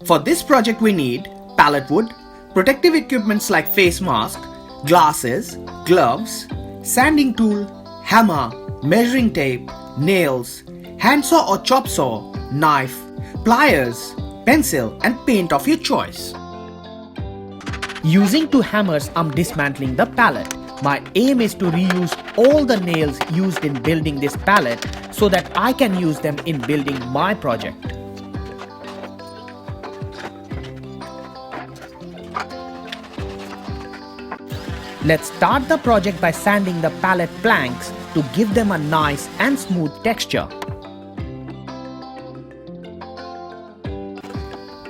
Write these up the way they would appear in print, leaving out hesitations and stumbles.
For this project we need pallet wood, protective equipments like face mask, glasses, gloves, sanding tool, hammer, measuring tape, nails, handsaw or chop saw, knife, pliers, pencil and paint of your choice. Using two hammers, I'm dismantling the pallet. My aim is to reuse all the nails used in building this pallet so that I can use them in building my project. Let's start the project by sanding the pallet planks to give them a nice and smooth texture.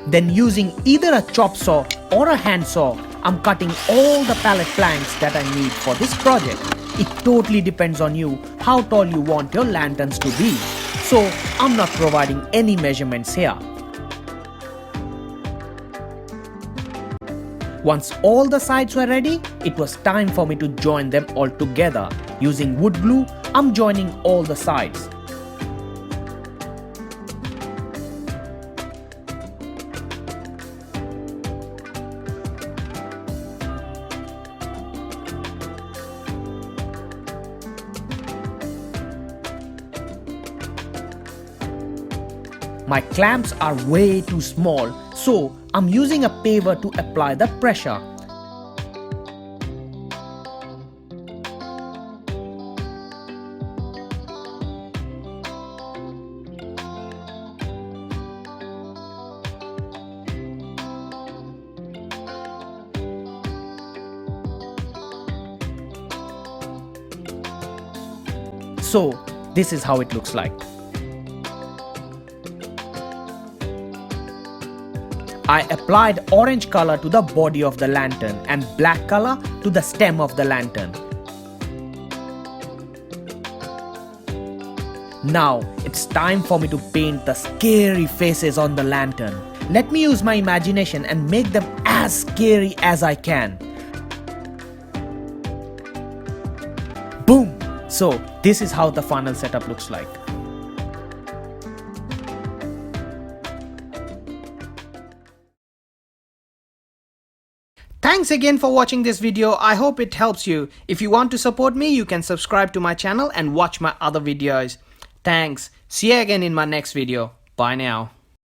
Then using either a chop saw or a handsaw, I'm cutting all the pallet planks that I need for this project. It totally depends on you how tall you want your lanterns to be. So I'm not providing any measurements here. Once all the sides were ready, it was time for me to join them all together. Using wood glue, I'm joining all the sides. My clamps are way too small, so I'm using a paver to apply the pressure. So this is how it looks like. I applied orange color to the body of the lantern and black color to the stem of the lantern. Now it's time for me to paint the scary faces on the lantern. Let me use my imagination and make them as scary as I can. Boom! So this is how the funnel setup looks like. Thanks again for watching this video. I hope it helps you. If you want to support me, you can subscribe to my channel and watch my other videos. Thanks. See you again in my next video. Bye now.